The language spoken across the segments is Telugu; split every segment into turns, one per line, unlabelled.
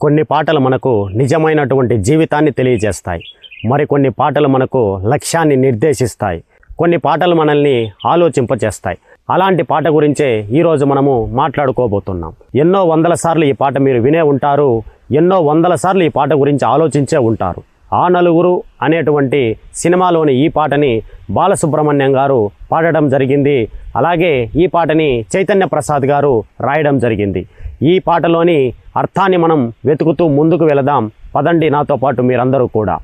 కొన్ని పాటలు మనకు నిజమైనటువంటి జీవితాన్ని తెలియజేస్తాయి. మరికొన్ని పాటలు మనకు లక్ష్యాన్ని నిర్దేశిస్తాయి. కొన్ని పాటలు మనల్ని ఆలోచింపచేస్తాయి. అలాంటి పాట గురించే ఈరోజు మనము మాట్లాడుకోబోతున్నాం. ఎన్నో వందల సార్లు ఈ పాట మీరు వినే ఉంటారు. ఎన్నో వందల సార్లు ఈ పాట గురించి ఆలోచించే ఉంటారు. ఆ నలుగురు అనేటువంటి సినిమాలోని ఈ పాటని బాలసుబ్రహ్మణ్యం గారు పాడడం జరిగింది. అలాగే ఈ పాటని చైతన్య ప్రసాద్ గారు రాయడం జరిగింది. ఈ పాటలోని అర్థాన్ని మనం వెతుకుతూ ముందుకు వెళదాం. పదండి నాతో పాటు మీరందరూ కూడా.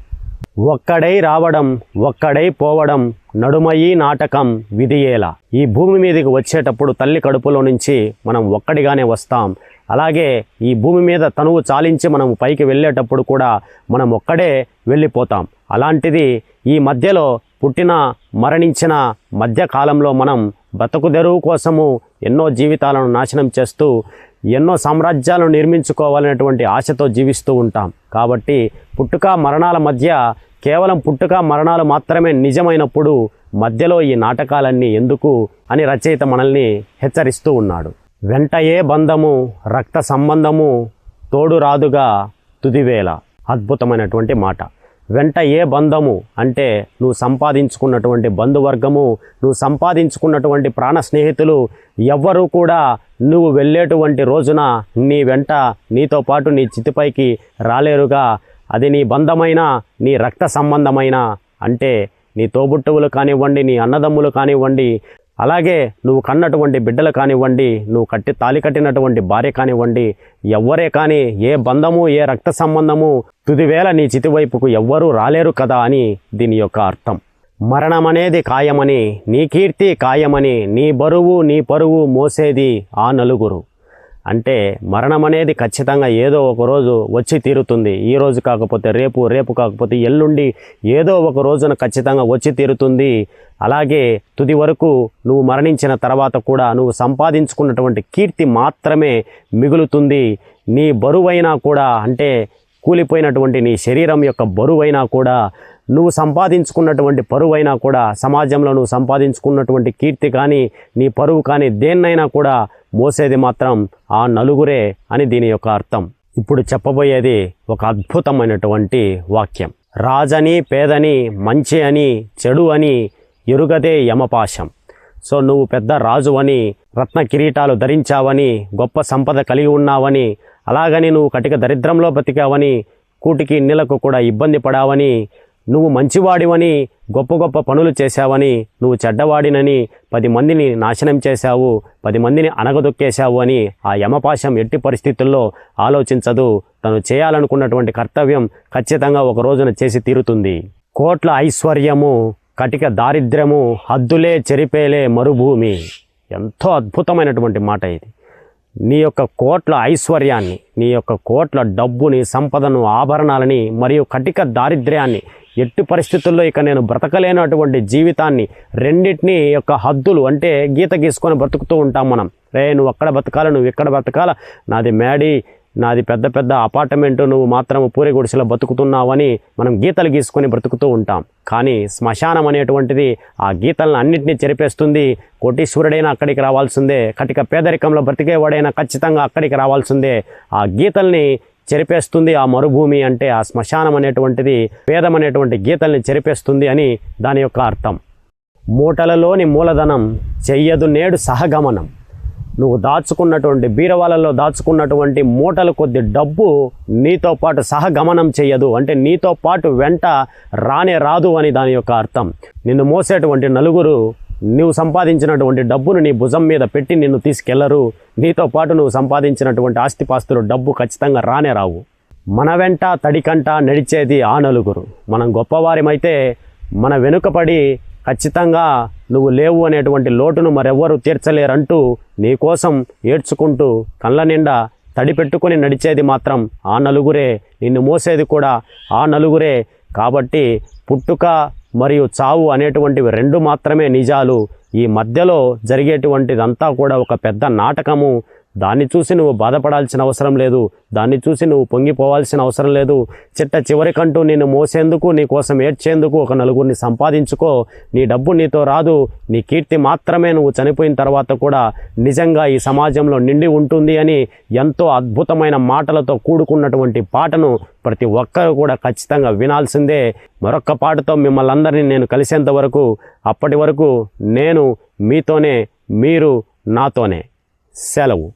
ఒక్కడై రావడం ఒక్కడై పోవడం నడుమయి నాటకం విధియేలా. ఈ భూమి మీదకి వచ్చేటప్పుడు తల్లి కడుపులో నుంచి మనం ఒక్కడిగానే వస్తాం. అలాగే ఈ భూమి మీద తనువు చాలించి మనం పైకి వెళ్ళేటప్పుడు కూడా మనం ఒక్కడే వెళ్ళిపోతాం. అలాంటిది ఈ మధ్యలో పుట్టిన మరణించిన మధ్యకాలంలో మనం బతుకుదెరువు కోసము ఎన్నో జీవితాలను నాశనం చేస్తూ ఎన్నో సామ్రాజ్యాలను నిర్మించుకోవాలనేటువంటి ఆశతో జీవిస్తూ ఉంటాం. కాబట్టి పుట్టుక మరణాల మధ్య కేవలం పుట్టుక మరణాలు మాత్రమే నిజమైనప్పుడు మధ్యలో ఈ నాటకాలన్నీ ఎందుకు అని రచయిత మనల్ని హెచ్చరిస్తూ ఉన్నాడు. వెంట ఏ బంధము రక్త సంబంధము తోడు రాదుగా తుదివేళ. అద్భుతమైనటువంటి మాట. వెంట ఏ బంధము అంటే నువ్వు సంపాదించుకున్నటువంటి బంధువర్గము, నువ్వు సంపాదించుకున్నటువంటి ప్రాణ స్నేహితులు ఎవ్వరూ కూడా నువ్వు వెళ్ళేటువంటి రోజున నీ వెంట నీతో పాటు నీ చితిపైకి రాలేరుగా. అది నీ బంధమైన నీ రక్త సంబంధమైన అంటే నీ తోబుట్టువులు కానివ్వండి, నీ అన్నదమ్ములు కానివ్వండి, అలాగే నువ్వు కన్నటువంటి బిడ్డలు కానివ్వండి, నువ్వు తాలి కట్టినటువంటి భార్య కానివ్వండి, ఎవ్వరే కానీ ఏ బంధము ఏ రక్త సంబంధము తుదివేళ నీ చితివైపుకు ఎవ్వరూ రాలేరు కదా అని దీని యొక్క అర్థం. మరణమనేది ఖాయమని, నీ కీర్తి ఖాయమని, నీ బరువు నీ పరువు మోసేది ఆ నలుగురు. అంటే మరణం అనేది ఖచ్చితంగా ఏదో ఒక రోజు వచ్చి తీరుతుంది. ఈ రోజు కాకపోతే రేపు, రేపు కాకపోతే ఎల్లుండి, ఏదో ఒక రోజున ఖచ్చితంగా వచ్చి తీరుతుంది. అలాగే తుది వరకు నువ్వు మరణించిన తర్వాత కూడా నువ్వు సంపాదించుకున్నటువంటి కీర్తి మాత్రమే మిగులుతుంది. నీ బరువైనా కూడా అంటే కూలిపోయినటువంటి నీ శరీరం యొక్క బరువైనా కూడా, నువ్వు సంపాదించుకున్నటువంటి పరువైనా కూడా, సమాజంలో నువ్వు సంపాదించుకున్నటువంటి కీర్తి కానీ నీ పరువు కానీ దేన్నైనా కూడా మోసేది మాత్రం ఆ నలుగురే అని దీని యొక్క అర్థం. ఇప్పుడు చెప్పబోయేది ఒక అద్భుతమైనటువంటి వాక్యం. రాజని పేదని మంచి అని చెడు అని ఎరుగదే యమపాశం. సో నువ్వు పెద్ద రాజు అని, రత్న కిరీటాలు ధరించావని, గొప్ప సంపద కలిగి ఉన్నావని, అలాగని నువ్వు కటిక దరిద్రంలో బతికావని, కూటికి నీళ్లకు కూడా ఇబ్బంది పడావని, నువ్వు మంచివాడివని, గొప్ప గొప్ప పనులు చేశావని, నువ్వు చెడ్డవాడినని 10 మందిని నాశనం చేశావు, 10 మందిని అనగదొక్కేశావు అని ఆ యమపాశం ఎట్టి పరిస్థితుల్లో ఆలోచించదు. తను చేయాలనుకున్నటువంటి కర్తవ్యం ఖచ్చితంగా ఒక రోజున చేసి తీరుతుంది. కోట్ల ఐశ్వర్యము కటిక దారిద్ర్యము హద్దులే చెరిపేలే మరుభూమి. ఎంతో అద్భుతమైనటువంటి మాట ఇది. నీ యొక్క కోట్ల ఐశ్వర్యాన్ని, నీ యొక్క కోట్ల డబ్బుని, సంపదను, ఆభరణాలని మరియు కటిక దారిద్ర్యాన్ని, ఎట్టి పరిస్థితుల్లో ఇక నేను బ్రతకలేనటువంటి జీవితాన్ని, రెండింటినీ యొక్క హద్దులు అంటే గీత గీసుకొని బ్రతుకుతూ ఉంటాం మనం. నువ్వు అక్కడ బతకాల, నువ్వు ఇక్కడ బతకాల, నాది మేడీ, నాది పెద్ద పెద్ద అపార్ట్మెంటు, నువ్వు మాత్రం పూరి గుడిసెలో బతుకుతున్నావని మనం గీతలు గీసుకొని బ్రతుకుతూ ఉంటాం. కానీ శ్మశానం అనేటువంటిది ఆ గీతలను అన్నింటినీ చెరిపేస్తుంది. కోటీశ్వరుడైనా అక్కడికి రావాల్సిందే, కటిక పేదరికంలో బ్రతికేవాడైనా ఖచ్చితంగా అక్కడికి రావాల్సిందే. ఆ గీతల్ని చెరిపేస్తుంది ఆ మరుభూమి. అంటే ఆ శ్మశానం అనేటువంటిది పేదమనేటువంటి గీతల్ని చెరిపేస్తుంది అని దాని యొక్క అర్థం. మూటలలోని మూలధనం చెయ్యదు నేడు సహగమనం. నువ్వు దాచుకున్నటువంటి బీరవాళ్ళలో దాచుకున్నటువంటి మూటలు కొద్ది డబ్బు నీతో పాటు సహగమనం చెయ్యదు. అంటే నీతో పాటు వెంట రానే రాదు అని దాని యొక్క అర్థం. నిన్ను మోసేటువంటి నలుగురు నువ్వు సంపాదించినటువంటి డబ్బును నీ భుజం మీద పెట్టి నిన్ను తీసుకెళ్లరు. నీతో పాటు నువ్వు సంపాదించినటువంటి ఆస్తిపాస్తులు డబ్బు ఖచ్చితంగా రానే రావు. మన వెంట తడికంట నడిచేది ఆ నలుగురు. మనం గొప్పవారిమైతే మన వెనుకపడి ఖచ్చితంగా నువ్వు లేవు అనేటువంటి లోటును మరెవ్వరూ తీర్చలేరంటూ నీకోసం ఏడ్చుకుంటూ కళ్ళ నిండా తడి పెట్టుకొని నడిచేది మాత్రం ఆ నలుగురే. నిన్ను మోసేది కూడా ఆ నలుగురే. కాబట్టి పుట్టుక మరియు చావు అనేటువంటివి 2 మాత్రమే నిజాలు. ఈ మధ్యలో జరిగేటువంటిదంతా కూడా ఒక పెద్ద నాటకము. దాన్ని చూసి నువ్వు బాధపడాల్సిన అవసరం లేదు, దాన్ని చూసి నువ్వు పొంగిపోవాల్సిన అవసరం లేదు. చిట్ట చివరికంటూ నిన్ను మోసేందుకు, నీ కోసం ఏడ్చేందుకు ఒక నలుగురిని సంపాదించుకో. నీ డబ్బు నీతో రాదు, నీ కీర్తి మాత్రమే నువ్వు చనిపోయిన తర్వాత కూడా నిజంగా ఈ సమాజంలో నిండి ఉంటుంది అని ఎంతో అద్భుతమైన మాటలతో కూడుకున్నటువంటి పాటను ప్రతి ఒక్కరు కూడా ఖచ్చితంగా వినాల్సిందే. మరొక్క పాటతో మిమ్మల్ని అందరినీ నేను కలిసేంత వరకు, అప్పటి వరకు నేను మీతోనే, మీరు నాతోనే. సెలవు.